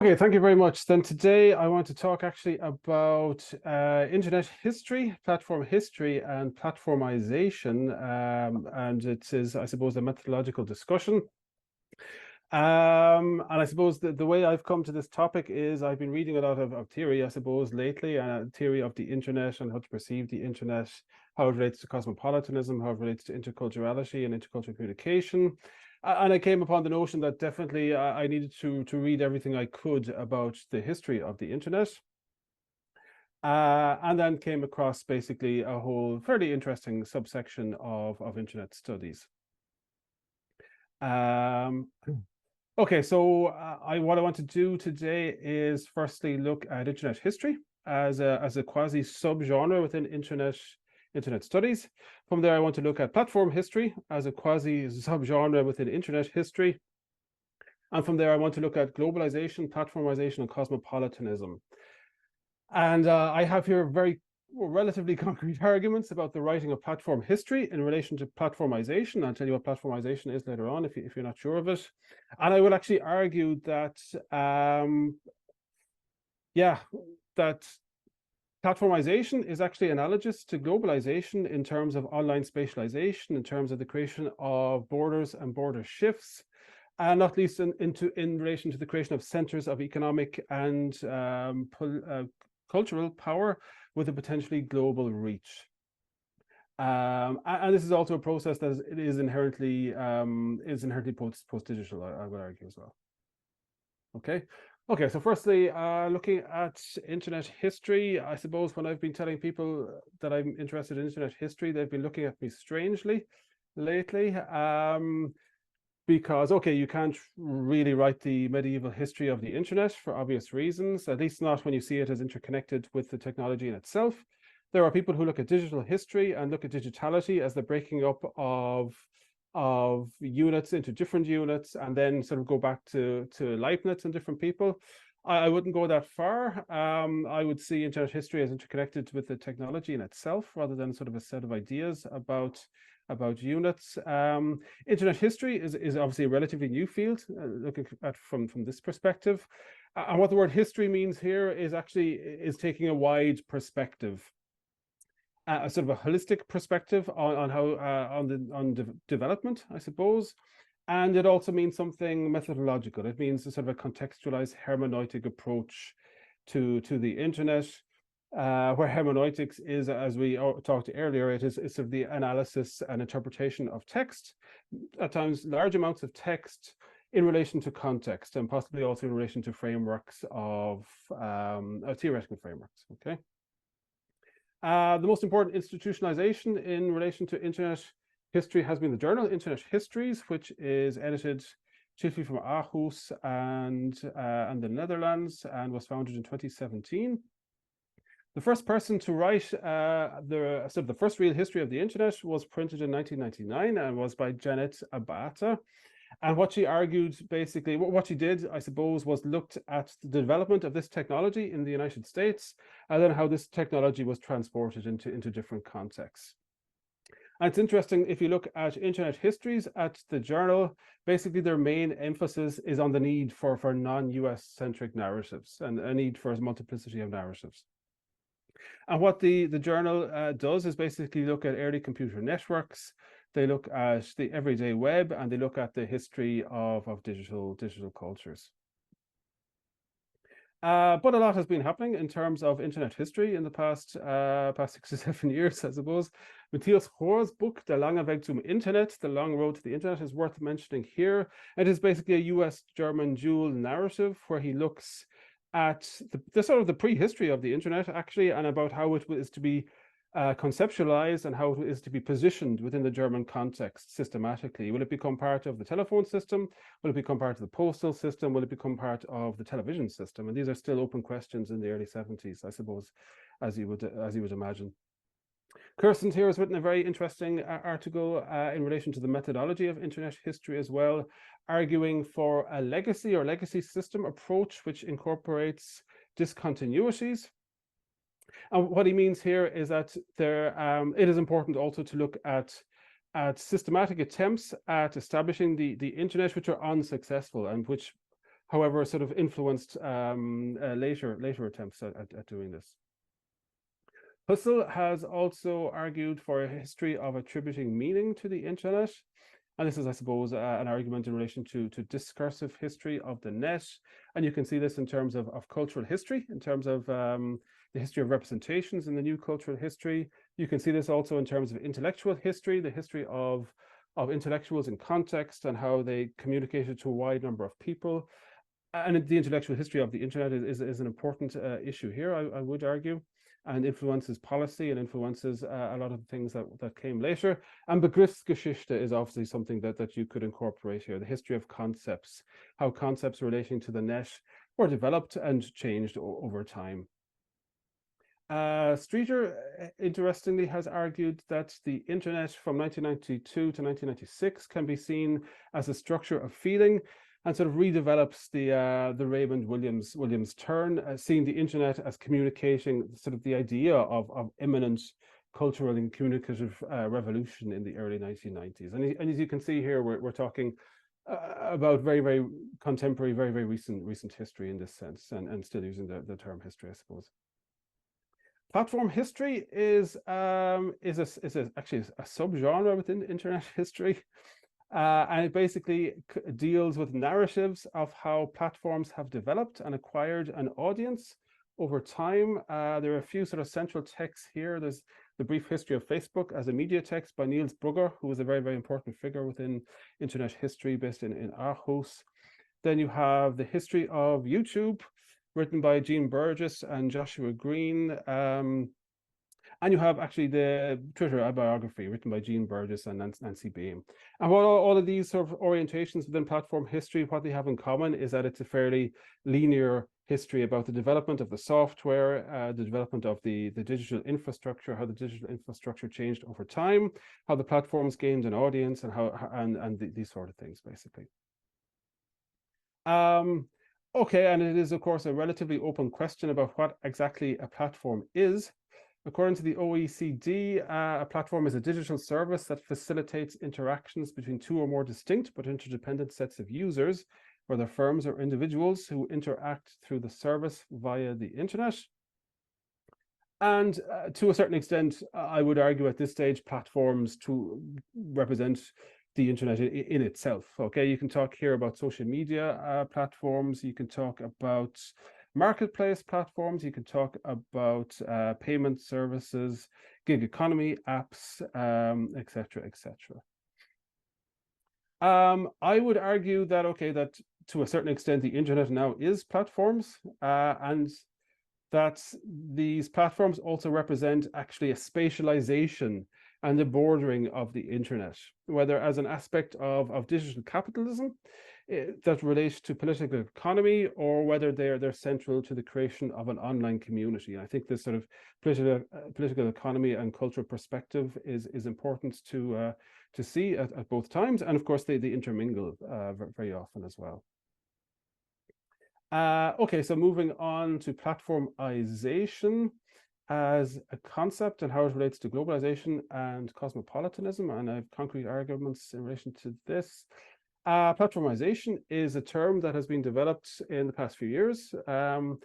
Okay, thank you very much. Then today I want to talk actually about internet history, platform history, and platformization. And it is, I suppose, a methodological discussion. And I suppose the way I've come to this topic is I've been reading a lot of theory, I suppose, lately, theory of the internet and how to perceive the internet, how it relates to cosmopolitanism, how it relates to interculturality and intercultural communication. And I came upon the notion that definitely I needed to read everything I could about the history of the internet. And then came across basically a whole fairly interesting subsection of internet studies. Okay, so what I want to do today is firstly look at internet history as a quasi subgenre within internet studies. From there, I want to look at platform history as a quasi subgenre within internet history. And from there, I want to look at globalization, platformization, and cosmopolitanism. And I have here very relatively concrete arguments about the writing of platform history in relation to platformization. I'll tell you what platformization is later on if you're not sure of it. And I will actually argue that, that platformization is actually analogous to globalization in terms of online spatialization, in terms of the creation of borders and border shifts, and not least in relation to the creation of centers of economic and cultural power with a potentially global reach. And this is also a process that is inherently post-digital, I would argue as well. Okay, so firstly, looking at internet history, I suppose when I've been telling people that I'm interested in internet history, they've been looking at me strangely lately. Because, okay, you can't really write the medieval history of the internet for obvious reasons, at least not when you see it as interconnected with the technology in itself. There are people who look at digital history and look at digitality as the breaking up of units into different units and then sort of go back to Leibniz and different people. I wouldn't go that far. I would see internet history as interconnected with the technology in itself rather than sort of a set of ideas about units. Internet history is obviously a relatively new field, looking at from this perspective. And what the word history means here is taking a wide perspective, a sort of a holistic perspective on development, I suppose. And it also means something methodological. It means a sort of a contextualized hermeneutic approach to the internet. Where hermeneutics is, as we talked earlier, it's sort of the analysis and interpretation of text, at times large amounts of text in relation to context and possibly also in relation to frameworks of theoretical frameworks, okay? The most important institutionalization in relation to internet history has been the journal Internet Histories, which is edited chiefly from Aarhus and the Netherlands and was founded in 2017. The first person to write the first real history of the internet was printed in 1999 and was by Janet Abata. And what she argued, basically, what she did, I suppose, was looked at the development of this technology in the United States and then how this technology was transported into different contexts. And it's interesting, if you look at internet histories at the journal, basically their main emphasis is on the need for non-US centric narratives and a need for a multiplicity of narratives. And what the journal does is basically look at early computer networks, they look at the everyday web, and they look at the history of digital cultures. But a lot has been happening in terms of internet history in the past 6 to 7 years, I suppose. Matthias Hohr's book, Der lange Weg zum Internet, The Long Road to the Internet, is worth mentioning here. It is basically a US-German dual narrative where he looks at the sort of the prehistory of the internet, actually, and about how it is to be conceptualized and how it is to be positioned within the German context systematically. Will it become part of the telephone system? Will it become part of the postal system? Will it become part of the television system? And these are still open questions in the early 70s, I suppose, as you would imagine. Kirsten here has written a very interesting article in relation to the methodology of internet history as well, arguing for a legacy or legacy system approach which incorporates discontinuities. And what he means here is that it is important also to look at systematic attempts at establishing the internet which are unsuccessful and which however, sort of influenced later attempts at doing this. Husserl has also argued for a history of attributing meaning to the internet. And this is, I suppose, an argument in relation to discursive history of the net. And you can see this in terms of cultural history, in terms of the history of representations in the new cultural history. You can see this also in terms of intellectual history, the history of intellectuals in context and how they communicated to a wide number of people. And the intellectual history of the internet is an important issue here, I would argue, and influences policy and influences a lot of the things that came later. And Begriffsgeschichte is obviously something that you could incorporate here, the history of concepts, how concepts relating to the net were developed and changed over time. Streeter, interestingly, has argued that the internet from 1992 to 1996 can be seen as a structure of feeling, and sort of redevelops the Raymond Williams turn, seeing the internet as communicating sort of the idea of imminent cultural and communicative revolution in the early 1990s. And as you can see here, we're talking about very, very contemporary, very, very recent history in this sense, and still using the term history, I suppose. Platform history is actually a subgenre within internet history. And it basically deals with narratives of how platforms have developed and acquired an audience over time. There are a few sort of central texts here. There's The Brief History of Facebook as a Media text by Niels Brugger, who was a very, very important figure within internet history based in Aarhus. Then you have The History of YouTube, written by Jean Burgess and Joshua Green. And you have actually the Twitter biography written by Jean Burgess and Nancy Beam. And what all of these sort of orientations within platform history, what they have in common is that it's a fairly linear history about the development of the software, the development of the digital infrastructure, how the digital infrastructure changed over time, how the platforms gained an audience, and these sort of things, basically. Okay, and it is, of course, a relatively open question about what exactly a platform is. According to the OECD, a platform is a digital service that facilitates interactions between two or more distinct but interdependent sets of users, whether firms or individuals, who interact through the service via the internet. And to a certain extent, I would argue at this stage, platforms to represent the internet in itself. Okay, you can talk here about social media platforms, you can talk about marketplace platforms, you can talk about payment services, gig economy apps, etc., etc. I would argue that, okay, that to a certain extent, the internet now is platforms, and that these platforms also represent actually a spatialization and the bordering of the internet, whether as an aspect of digital capitalism that relates to political economy, or whether they're central to the creation of an online community. And I think this sort of political economy and cultural perspective is important to see at both times, and of course they intermingle very often as well. Okay, so moving on to platformization as a concept and how it relates to globalization and cosmopolitanism, and I have concrete arguments in relation to this. Platformization is a term that has been developed in the past few years. In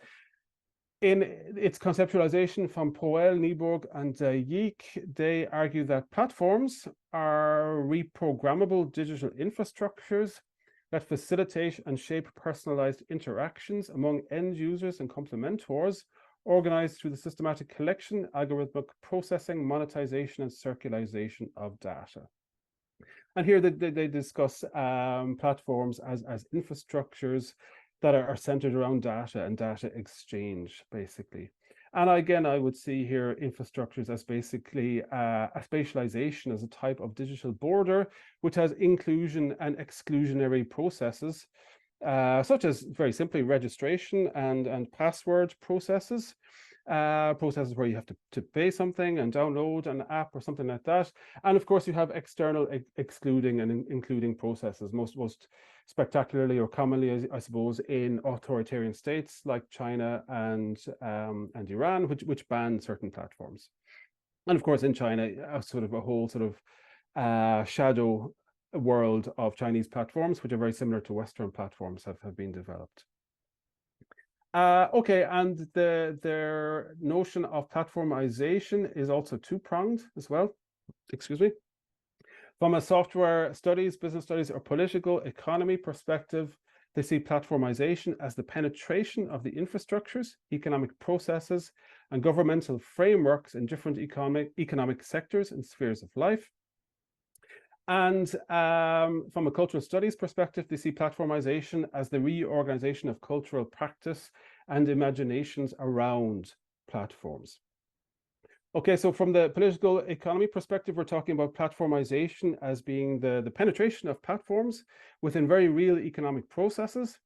its conceptualization from Poel, Nieburg, and Yeek, they argue that platforms are reprogrammable digital infrastructures that facilitate and shape personalized interactions among end users and complementors, organized through the systematic collection, algorithmic processing, monetization, and circularization of data. And here they discuss platforms as infrastructures that are centered around data and data exchange, basically. And again, I would see here infrastructures as basically a spatialization as a type of digital border, which has inclusion and exclusionary processes, such as very simply registration and password processes. Processes where you have to pay something and download an app or something like that. And of course, you have external excluding and including processes, most spectacularly or commonly, I suppose, in authoritarian states like China and Iran, which ban certain platforms. And of course, in China, a whole sort of shadow world of Chinese platforms, which are very similar to Western platforms have been developed. Okay, and their notion of platformization is also two-pronged as well. Excuse me. From a software studies, business studies, or political economy perspective, they see platformization as the penetration of the infrastructures, economic processes, and governmental frameworks in different economic sectors and spheres of life. And from a cultural studies perspective, they see platformization as the reorganization of cultural practice and imaginations around platforms. Okay, so from the political economy perspective, we're talking about platformization as being the penetration of platforms within very real economic processes.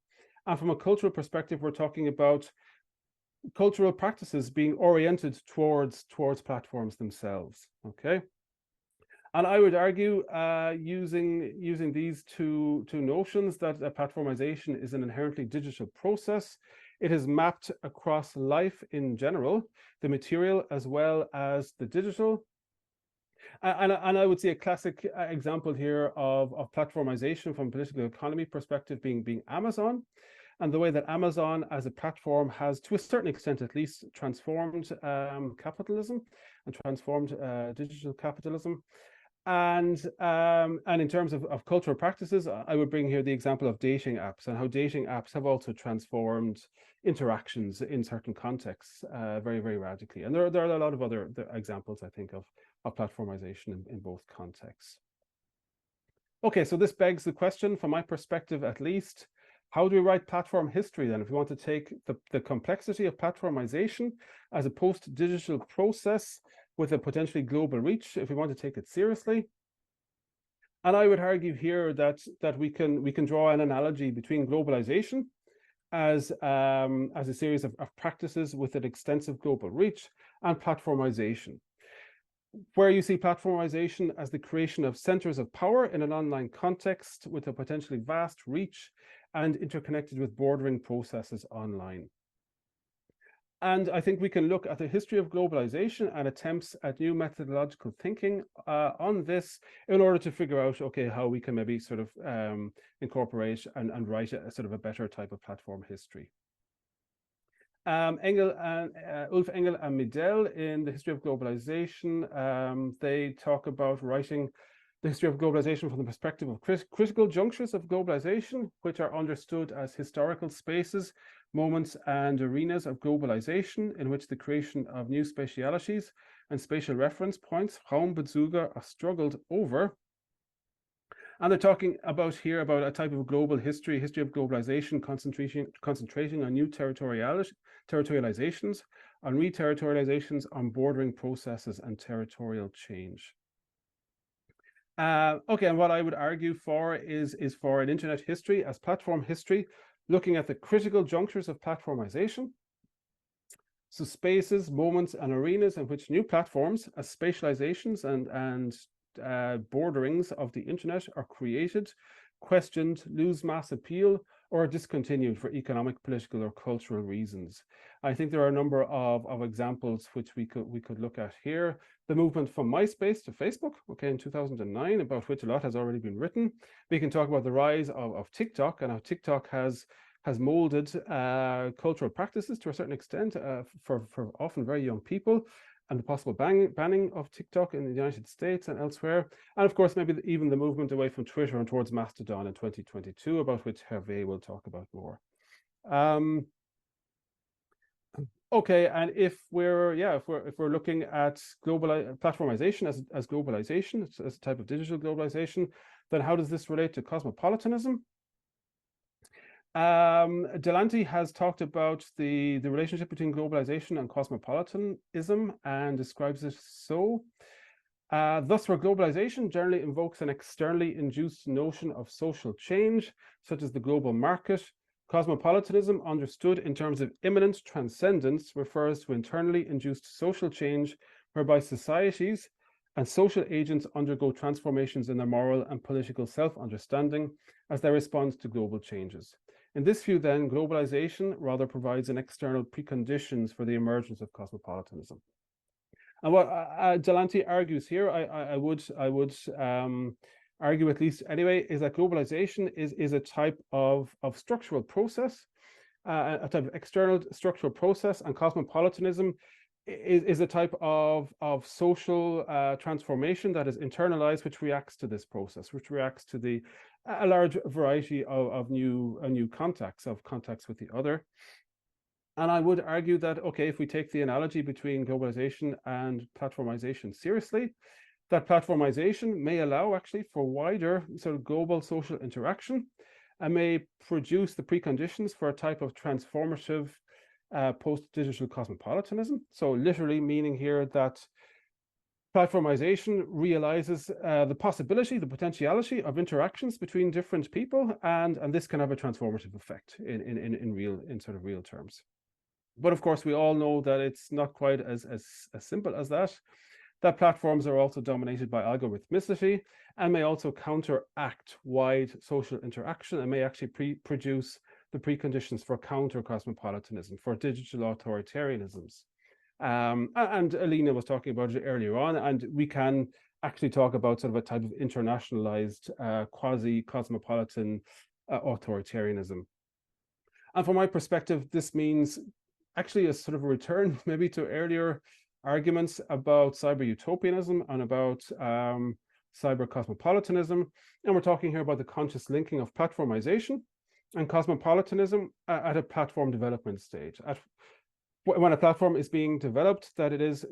And from a cultural perspective, we're talking about cultural practices being oriented towards platforms themselves. Okay. And I would argue, using these two notions, that platformization is an inherently digital process. It is mapped across life in general, the material as well as the digital. And I would see a classic example here of platformization from a political economy perspective being Amazon, and the way that Amazon as a platform has, to a certain extent at least, transformed capitalism and transformed digital capitalism. And in terms of cultural practices, I would bring here the example of dating apps and how dating apps have also transformed interactions in certain contexts very, very radically. And there are a lot of other examples, I think, of platformization in both contexts. Okay, so this begs the question, from my perspective at least, how do we write platform history then? If we want to take the complexity of platformization as a post-digital process with a potentially global reach, if we want to take it seriously. And I would argue here that we can draw an analogy between globalization as a series of practices with an extensive global reach and platformization, where you see platformization as the creation of centers of power in an online context with a potentially vast reach and interconnected with bordering processes online. And I think we can look at the history of globalization and attempts at new methodological thinking on this in order to figure out, okay, how we can maybe sort of incorporate and write a sort of a better type of platform history. Ulf Engel and Midel in the history of globalization, they talk about writing the history of globalization from the perspective of critical junctures of globalization, which are understood as historical spaces, moments, and arenas of globalization in which the creation of new spatialities and spatial reference points, Raumbezüge, are struggled over. And they're talking about here about a type of global history of globalization, concentrating on new territorializations, on re-territorializations, on bordering processes and territorial change. Okay, and what I would argue for is for an internet history as platform history, looking at the critical junctures of platformization. So spaces, moments, and arenas in which new platforms as spatializations and borderings of the internet are created, questioned, lose mass appeal, or discontinued for economic, political, or cultural reasons. I think there are a number of examples which we could look at here. The movement from MySpace to Facebook, okay, in 2009, about which a lot has already been written. We can talk about the rise of TikTok and how TikTok has molded cultural practices to a certain extent for often very young people, and the possible banning of TikTok in the United States and elsewhere. And of course, maybe even the movement away from Twitter and towards Mastodon in 2022, about which Hervé will talk about more. Okay, and if we're looking at global platformization as globalization, as a type of digital globalization, then how does this relate to cosmopolitanism? Delanty has talked about the relationship between globalization and cosmopolitanism and describes it so. Thus, where globalization generally invokes an externally induced notion of social change, such as the global market, cosmopolitanism, understood in terms of immanent transcendence, refers to internally induced social change whereby societies and social agents undergo transformations in their moral and political self-understanding as they respond to global changes. In this view, then, globalization rather provides an external preconditions for the emergence of cosmopolitanism. And what Delanty argues here, I would argue, at least anyway, is that globalization is a type of structural process, a type of external structural process, and cosmopolitanism is a type of social transformation that is internalized, which reacts to this process, which reacts to a large variety of new contacts with the other. And I would argue that, okay, if we take the analogy between globalization and platformization seriously, that platformization may allow actually for wider sort of global social interaction and may produce the preconditions for a type of transformative post-digital cosmopolitanism. So literally meaning here that platformization realizes the possibility, the potentiality of interactions between different people, and this can have a transformative effect in sort of real terms. But of course, we all know that it's not quite as simple as that. That platforms are also dominated by algorithmicity and may also counteract wide social interaction and may actually produce the preconditions for counter-cosmopolitanism, for digital authoritarianisms. And Alina was talking about it earlier on, and we can actually talk about sort of a type of internationalized quasi-cosmopolitan authoritarianism. And from my perspective, this means actually a sort of a return maybe to earlier arguments about cyber utopianism and about cyber cosmopolitanism. And we're talking here about the conscious linking of platformization and cosmopolitanism at a platform development stage. When a platform is being developed, that it is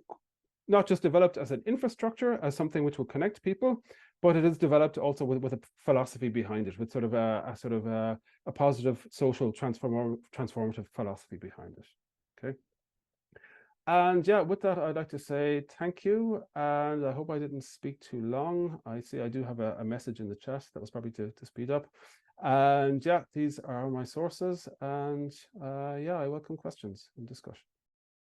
not just developed as an infrastructure, as something which will connect people, but it is developed also with a philosophy behind it, with sort of a positive social transformative philosophy behind it. Okay. And yeah, with that, I'd like to say thank you, and I hope I didn't speak too long. I see I do have a message in the chat that was probably to speed up. And yeah, these are my sources, and yeah, I welcome questions and discussion.